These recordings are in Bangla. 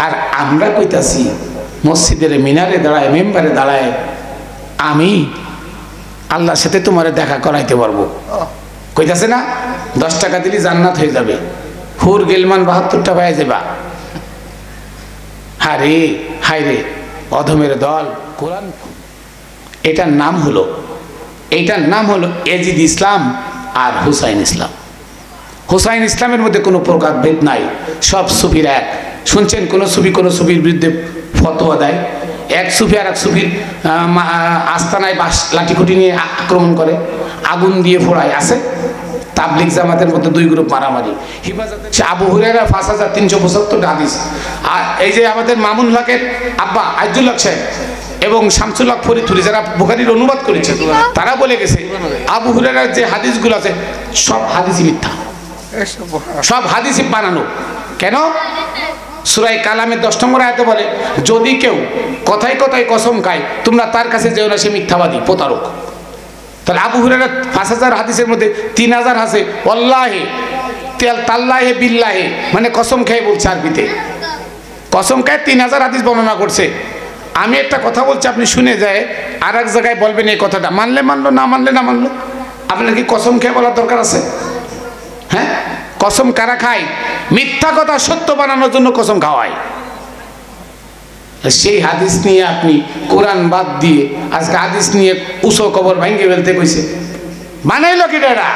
আর আমরা কইতাছি মসজিদের মিনারে দাঁড়ায়, মেম্বারে দাঁড়ায়, আমি আল্লাহর সাথে তোমারে দেখা করাইতে পারবো। কইতাছে না 10 টাকা দিলে জান্নাত হয়ে যাবে, হুর গেলমান 72টা পাওয়া যাবা। হারে হায় রে অধমের দল। কোরআন এইটার নাম হলো এজিদ ইসলাম আর হুসাইন ইসলাম। হুসাইন ইসলামের মধ্যে কোনো প্রকার ভেদ নাই, সব সুফির এক। শুনছেন কোন সুফির বিরুদ্ধে ফতোয়া দেয়, এক সুফি আর এক সুফির আস্তানায় বাস লাঠিকুটি নিয়ে আক্রমণ করে, আগুন দিয়ে ফোড়ায়। আছে তাবলিগ জামাতের মধ্যে 2 গ্রুপ মারামারি। হিফাজতে আবু হুরায়রা 5375 হাদিস। আর এই যে আমাদের মামুন হকের আব্বা আইজুল হক সাহেব এবং শামসুল হক ফরিদপুরি যারা বুখারীর অনুবাদ করেছে, তারা বলে গেছে আবু হুরায়রার যে হাদিসগুলো আছে সব হাদিসই মিথ্যা, সব হাদিসই বানানো। কেন? সূরা কালামের 10 নম্বর আয়াতে বলে, যদি কেউ কথায় কথায় কসম খায় তোমরা তার কাছে যেও না, সে মিথ্যাবাদী, প্রতারক। তাহলে আবু হুরায়রা 5000 হাদিসের মধ্যে 3000 আছে ওয়াল্লাহি তাল্লাহি বিল্লাহি, মানে কসম খেয়ে বলছে। আরবিতে কসম খেয়ে 3000 হাদিস বর্ণনা করছে। আমি একটা কথা বলছি, আপনি শুনে যায় আর এক জায়গায় বলবেন এই কথাটা, মানলে মানলো, না মানলে না মানলো। আপনার কি কসম খেয়ে বলার দরকার আছে? হ্যাঁ, কসম কারা খায়? মিথ্যা কথা সত্য বানানোর জন্য কসম খাওয়ায়। সেই হাদিস নিয়ে আপনি কোরআন বাদ দিয়ে আজকে হাদিস নিয়ে উসো কবর ভাঙ্গে ফেলতে কইছে, বানাইলো কি এরা?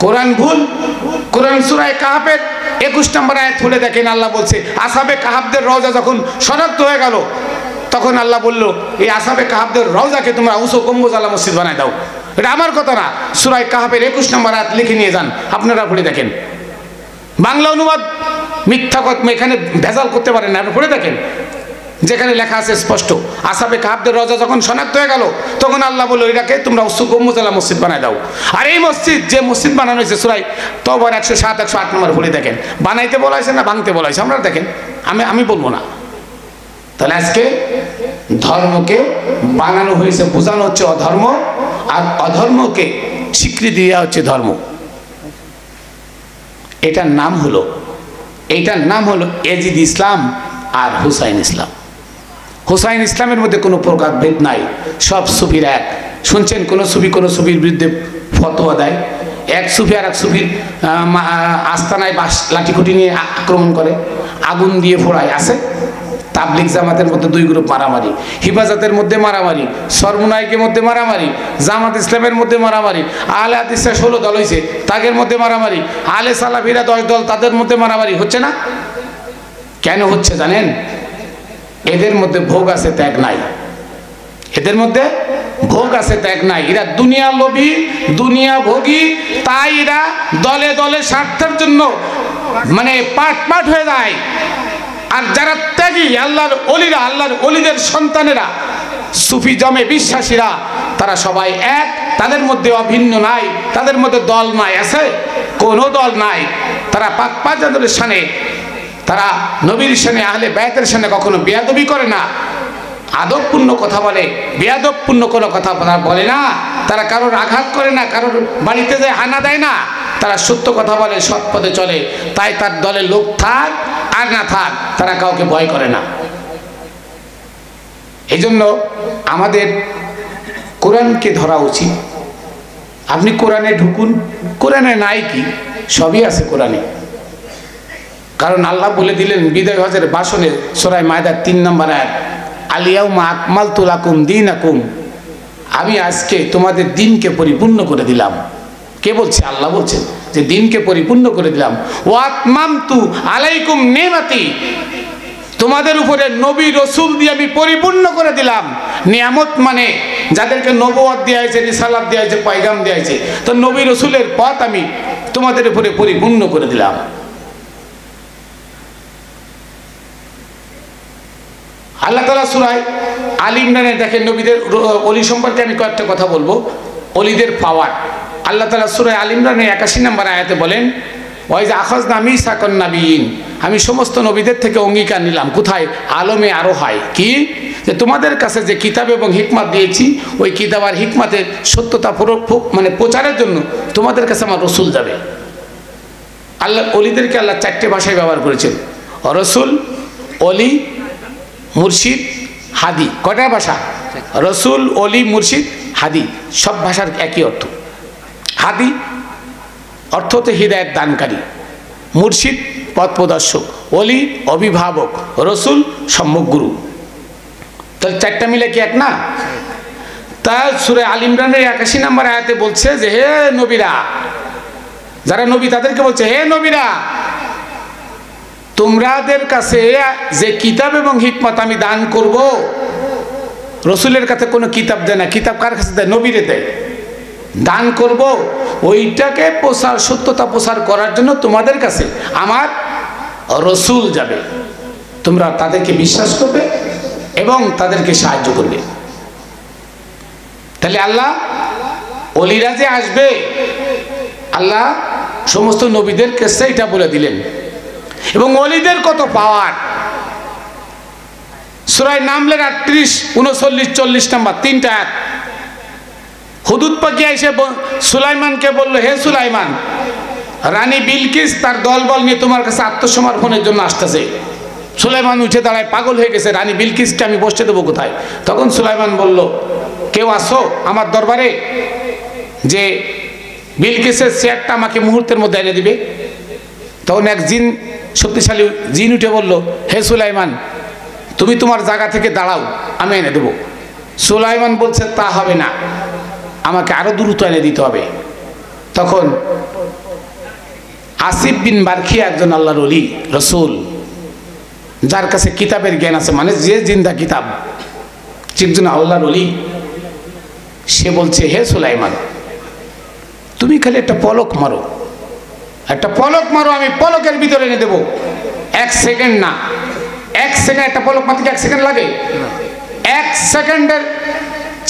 কোরআন ভুল। কোরআন সূরা কাহাফের 21 নম্বর আয়াত খুলে দেখেন, আল্লাহ বলছে আসহাবে কাহাফদের রওজা যখন শনাক্ত হয়ে গেল, তখন আল্লাহ বলল এই আসহাবে কাহাফদের রওজাকে তোমরা উসো গম্বুজওয়ালা মসজিদ বানায় দাও। এটা আমার কথা না, সূরা কাহাফের 21 নম্বর আয়াত লিখে নিয়ে যান, আপনারা পড়ে দেখেন। বাংলা অনুবাদ মিথ্যা কথা, এখানে ভেজাল করতে পারেন না, পড়ে দেখেন যেখানে লেখা আছে স্পষ্ট, আসহাবে কাহাফদের রওজা যখন শনাক্ত হয়ে গেল, তখন আল্লাহ বলল এটাকে তোমরা উসু গম্বুজওয়ালা মসজিদ বানায় দাও। আর এই মসজিদ, যে মসজিদ বানানো হয়েছে সূরা তওবার 107 108 নম্বর পড়ে দেখেন, বানাইতে বলা হয়েছে না ভাঙতে বলা হয়েছে, আপনারা দেখেন, আমি বলবো না। তাহলে আজকে ধর্মকে বানানো হয়েছে, বোঝানো হচ্ছে অধর্ম, আর অধর্মকে স্বীকৃতি দেওয়া হচ্ছে ধর্ম। এটার নাম হলো এজিদ ইসলাম আর হুসাইন ইসলাম। হুসাইন ইসলামের মধ্যে কোনো প্রকার ভেদ নাই, সব সুফির এক। শুনছেন কোন সুফির বিরুদ্ধে ফতোয়া দেয়, এক সুফি আর এক সুফির আস্তানায় বাস লাঠিকুটি নিয়ে আক্রমণ করে, আগুন দিয়ে ফোড়ায়। আছে তাবলিগ জামাতের মধ্যে 2 গ্রুপ মারামারি, হিফাজতের মধ্যে মারামারি, সরমুনাইকের মধ্যে মারামারি, জামাত ইসলামের মধ্যে মারামারি, আহলে হাদিসরা 16 দল হয়েছে, তাদের মধ্যে মারামারি, আহলে সালাফিরা 10 দল, তাদের মধ্যে মারামারি হচ্ছে না? কেন হচ্ছে জানেন? এদের মধ্যে ভোগ আছে, ত্যাগ নাই। এদের মধ্যে ভোগ আছে, ত্যাগ নাই। এরা দুনিয়া লোভী, দুনিয়া ভোগী, তাই এরা দলে দলে স্বার্থের জন্য মানে পাট হয়ে যায়। আর যারা ত্যাগী, আল্লাহর ওলিরা, আল্লাহর ওলিদের সন্তানেরা, সুফি জমে বিশ্বাসীরা, তারা সবাই এক, তাদের মধ্যে অভিন্ন নাই, তাদের মধ্যে দল নাই। আছে কোনো দল নাই। তারা পাক পাঁচজনের শানে, তারা নবীর শানে, আহলে বায়তের শানে কখনো বেয়াদবি করে না, আদবপূর্ণ কথা বলে, বেয়াদবপূর্ণ কোনো কথা বলে না। তারা কারোর আঘাত করে না, কারোর বাড়িতে যায় হানা দেয় না। তারা সত্য কথা বলে, সৎ পথে চলে। তাই তার দলে লোক থাক আর না থাক, তারা কাউকে ভয় করে না। এই জন্য আমাদের কোরআনকে ধরা উচিত। আপনি কোরআনে ঢুকুন, কোরআনে নাই কি? সবই আছে কোরআনে। কারণ আল্লাহ বলে দিলেন বিদায় হজের ভাষণে সূরা মায়দার 3 নম্বর আয়াত, আলিয়াউমা আকমালতু লাকুম দীনাকুম, আমি আজকে তোমাদের দিনকে পরিপূর্ণ করে দিলাম। কে বলছে? আল্লাহ বলছেন যে দিনকে পরিপূর্ণ করে দিলাম। ওয়া আতমামতু আলাইকুম নিয়ামতি, তোমাদের উপরে নবী রসুল দিয়ে আমি পরিপূর্ণ করে দিলাম। নিয়ামত মানে যাদেরকে নবুয়ত দেওয়া হয়েছে, রিসালাত দেওয়া হয়েছে, পয়গাম দেওয়া হয়েছে, তো নবী রসুলের পথ আমি তোমাদের উপরে পরিপূর্ণ করে দিলাম। আল্লাহ তাআলা সূরা আল ইমরানে দেখেন, নবীদের ওলি সম্পর্কে আমি কয়েকটা কথা বলবো, ওলিদের পাওয়ার। আল্লাহ তাআলা সূরা আল ইমরানে 81 নম্বর আয়াতে বলেন, ওয়াইজ আখাযনা মিসাকান নাবিয়িন, আমি সমস্ত নবীদের থেকে অঙ্গীকার নিলাম। কোথায়? আলমে আরো হয় কি, যে তোমাদের কাছে যে কিতাব এবং হিকমত দিয়েছি, ওই কিতাব আর হিকমতের সত্যতা মানে প্রচারের জন্য তোমাদের কাছে আমার রসুল যাবে। আল্লাহ ওলিদেরকে আল্লাহ 4টে ভাষায় ব্যবহার করেছেন, রসুল, অলি, মুর্শিদ, হাদি। কয়টা ভাষা? রসুল, অলি, মুর্শিদ, হাদি, সব ভাষার একই অর্থ। হাদি অর্থ হচ্ছে হৃদায়ত দানকারী, মুর্শিদ পথ প্রদর্শক, অলি অভিভাবক, রসুল সম্মুখ গুরু। তাহলে চারটা মিলে কি এক না? তা সূরা আল ইমরানের 81 নম্বর আয়াতে বলছে যে হে নবীরা, যারা নবী তাদেরকে বলছে হে নবীরা, তোমাদের কাছে যে কিতাব এবং হিকমত আমি দান করব, রসুলের কাছে কোনো কিতাব দেয় না, কিতাব কার কাছে দেয়? নবীরে দেয়। দান করব, ওইটাকে প্রচার, সত্যতা প্রচার করার জন্য তোমাদের কাছে আমার রসুল যাবে, তোমরা তাদেরকে বিশ্বাস করবে এবং তাদেরকে সাহায্য করবে। তাহলে আল্লাহ অলিরা যে আসবে, আল্লাহ সমস্ত নবীদের কাছে এটা বলে দিলেন। এবং অলিদের কত পাওয়ার! সূরা নামলের 38, 39, 40 নম্বর 3টা আয়াত। হুদুদ পাখি এসে সুলাইমানকে বলল, হে সুলাইমান, রানী বিলকিস তার দলবল নিয়ে তোমার কাছে আত্মসমর্পণের জন্য আসতেছে। সুলাইমান উঠে দাঁড়ায়, পাগল হয়ে গেছে, রানী বিলকিসকে আমি বসতে দেবো কোথায়? তখন সুলাইমান বলল, কেউ আসো আমার দরবারে যে বিলকিসের চেয়ারটা আমাকে মুহূর্তের মধ্যে এনে দিবে। তখন এক জিন, শক্তিশালী জিন উঠে বলল, হে সুলাইমান, তুমি তোমার জায়গা থেকে দাঁড়াও, আমি এনে দেবো। সুলাইমান বলছে, তা হবে না, আমাকে আরো দ্রুত এনে দিতে হবে। তখন আসিফ বিন বারখিয়া, একজন আল্লাহর ওলি রসুল, যার কাছে কিতাবের জ্ঞান আছে, মানে যে জিন্দা কিতাব, একজন আল্লাহর ওলি, সে বলছে, হে সুলাইমান, তুমি খালি একটা পলক মারো, একটা পলক মারো, আমি পলকের ভিতরে এনে দেবো। 1 সেকেন্ড না, 1 সেকেন্ড, একটা পলক মারতে 1 সেকেন্ড লাগে? 1 সেকেন্ডের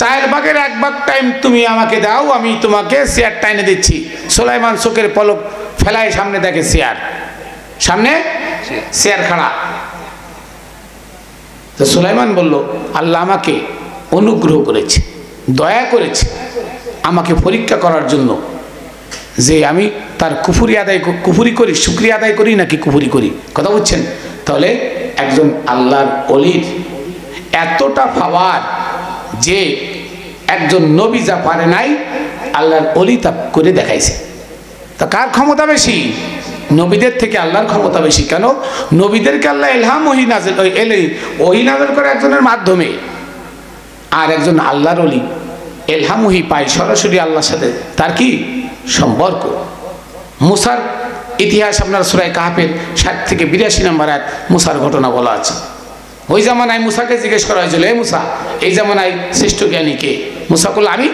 4 ভাগের 1 ভাগ টাইম তুমি আমাকে দাও, আমি তোমাকে চেয়ারটা এনে দিচ্ছি। সুলাইমান চোখের পলক ফেলায় সামনে দেখে চেয়ার, সামনে চেয়ার খাড়া। তো সুলাইমান বলল, আল্লাহ আমাকে অনুগ্রহ করেছে, দয়া করেছে আমাকে পরীক্ষা করার জন্য, যে আমি তার কুফুরি করি, শুকরিয়া আদায় করি নাকি কুফুরি করি। কথা বুঝছেন? তাহলে একজন আল্লাহর ওলির এতটা পাওয়ার যে একজন নবী যা পারে নাই, আল্লাহর ওলি তা করে দেখাইছে। তা কার ক্ষমতা বেশি? নবীদের থেকে আল্লাহর ক্ষমতা বেশি। কেন? নবীদেরকে আল্লাহ ইলহাম ওহী নাযিল করে একজনের মাধ্যমে, আর একজন আল্লাহর ওলি ইলহাম ওহী পায় সরাসরি আল্লাহর সাথে, তার কি সম্পর্ক। মুসার ইতিহাস আপনার সূরা কাহফের 60 থেকে 82 নম্বর আয়াত মুসার ঘটনা বলা আছে। ওই জামানায় মুসাকে জিজ্ঞেস করা হয়েছিল, হে মুসা, এই জামানায় শ্রেষ্ঠ জ্ঞানী কে? মুসা বলল, আমি।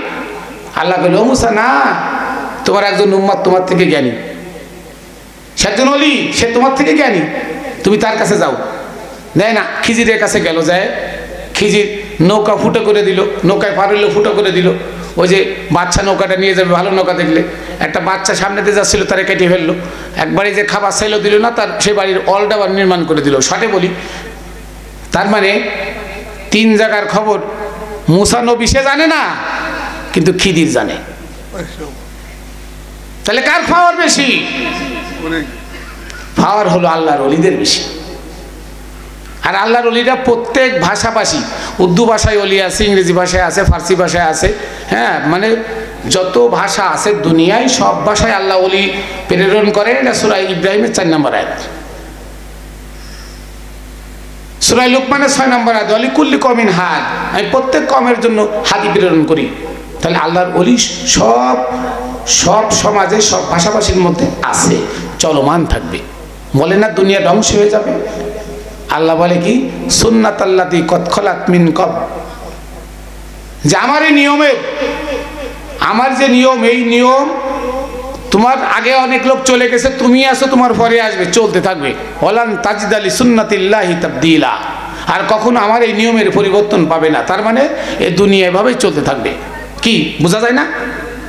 আল্লাহ বলল, ও মুসা, না, তোমার একজন উম্মত তোমার থেকে জ্ঞানী, সে একজন ওলি, সে তোমার থেকে জ্ঞানী, তুমি তার কাছে যাও। দেয় না, খিজিরের কাছে গেল, যায় খিজির নৌকা ফুটো করে দিল, নৌকায় পার হইলো, ফুটো করে দিল। ওই যে বাচ্চা নৌকাটা নিয়ে যাবে, ভালো নৌকা দেখলে, একটা বাচ্চা সামনেতে যাচ্ছিল, তারা কেটে ফেললো। একবারে যে খাবার চাইলো দিল না, তার সে বাড়ির অলটা আবার নির্মাণ করে দিল। শর্টে বলি, তার মানে 3 জায়গার খবর মুসা নবী সে জানে না, কিন্তু খিদির জানে। তাহলে কার পাওয়ার বেশি? পাওয়ার হলো আল্লাহর ওলিদের বেশি। আর আল্লাহর ওলিরা প্রত্যেক ভাষাভাষী, উর্দু ভাষায় ওলি আছে, ইংরেজি ভাষায় আছে, ফার্সি ভাষায় আছে, হ্যাঁ, মানে যত ভাষা আছে দুনিয়ায় সব ভাষায় আল্লাহ ওলি প্রেরণ করে। এটা সূরা ইব্রাহিমের 4 নম্বর আয়াত। সূরা লুকমানের 6 নম্বর আয়াত, ওয়ালি কুল্লি কওমিন হাদ, আমি প্রত্যেক কওমের জন্য হাদি প্রেরণ করি। তাহলে আল্লাহর ওলি সব সমাজে, সব ভাষাভাষীর মধ্যে আছে, চলমান থাকবে। বলে না দুনিয়া ধ্বংস হয়ে যাবে? আল্লাহ বলে কি, সুন্নাতাল্লাতী কদ খলাত মিন ক্বাবল, যে আমার এই নিয়মের, আমার যে নিয়ম, এই নিয়ম তোমার আগে অনেক লোক চলে গেছে, তুমি আসো, তোমার পরে আসবে, চলতে থাকবে। ওয়ালান তাজিদা লিসুন্নাতিল্লাহি তাবদীলা, আর কখনো আমার এই নিয়মের পরিবর্তন পাবে না। তার মানে এই দুনিয়া এভাবেই চলতে থাকবে। কি বোঝা যায় না?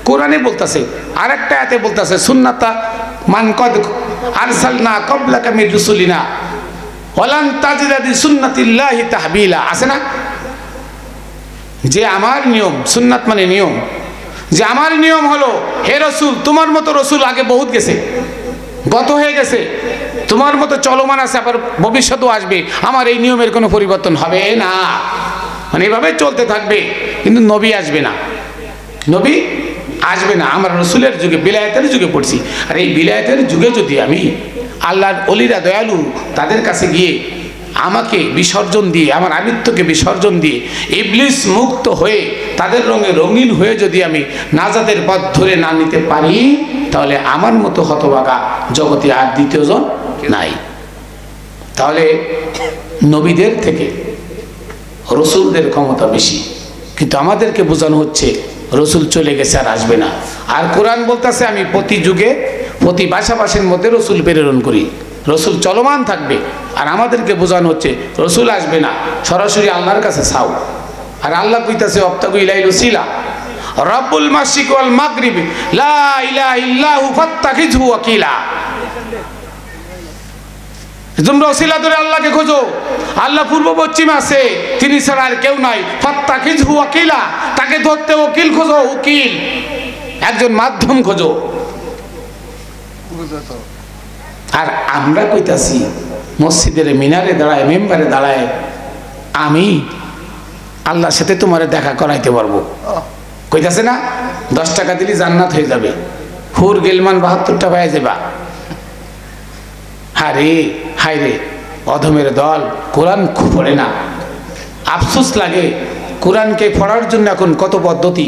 কোরআনে বলতেছে, আর একটা আয়াতে বলতেছে, সুন্নাতা মান কদ আরসালনা ক্বাবলাকা মির রুসুলিনা ওয়ালান তাজিদা লিসুন্নাতিল্লাহি তাহবিলা, আছে না? যে আমার নিয়ম, সুন্নাত মানে নিয়ম, যে আমার নিয়ম হলো, হে রসুল, তোমার মতো রসুল আগে বহুত গেছে, গত হয়ে গেছে, তোমার মতো চলমান আছে, আবার ভবিষ্যতেও আসবে, আমার এই নিয়মের কোনো পরিবর্তন হবে না, মানে এভাবে চলতে থাকবে। কিন্তু নবী আসবে না, নবী আসবে না। আমরা রসুলের যুগে, বিলায়েতের যুগে পড়ছি। আর এই বিলায়েতের যুগে যদি আমি আল্লাহর অলিরা দয়ালু তাদের কাছে গিয়ে আমাকে বিসর্জন দিয়ে, আমার আমিত্বকে বিসর্জন দিয়ে ইবলিস মুক্ত হয়ে তাদের রঙে রঙিন হয়ে যদি আমি নাজাতের পথ ধরে না নিতে পারি, তাহলে আমার মতো হতভাগা জগতে আর দ্বিতীয়জন নাই। তাহলে নবীদের থেকে রসুলদের ক্ষমতা বেশি, কিন্তু আমাদেরকে বোঝানো হচ্ছে রসুল চলে গেছে আর আসবে না। আর কোরআন বলতেছে আমি প্রতি যুগে প্রতি ভাষাভাষীর মধ্যে রসুল প্রেরণ করি, রসুল চলমান থাকবে। আর আমাদেরকে বোঝানো হচ্ছে রসুল আসবে না, সরাসরি আল্লাহর কাছে চাও। আর আল্লাহ কইতাছে অবতাগু ইলাইহিল ওসিলা রব্বুল মাশরিক ওয়াল মাগরিব লা ইলাহা ইল্লাহু ফাত্তাখিযহু ওয়াকিলা। তোমরা ওসিলা ধরে আল্লাহকে খোঁজো, আল্লাহ পূর্ব পশ্চিম আছে, তিনি ছাড়া আর কেউ নাই। ফাত্তাখিযহু ওয়াকিলা, তাকে ধরতে ওকিল খোঁজো, উকিল, একজন মাধ্যম খোঁজো। আর আমরা কইতাছি মসজিদের মিনারে দাঁড়ায়, মেম্বারে দাঁড়ায়, আমি আল্লাহর সাথে তোমারে দেখা করাইতে পারবো। কইতাছে না 10 টাকা দিলে জান্নাত হয়ে যাবে, হুর গেলমান 72টা পায়ে যাবা। হারে হায় রে অধমের দল, কোরআন পড়ে না। আফসোস লাগে, কোরআনকে পড়ার জন্য এখন কত পদ্ধতি।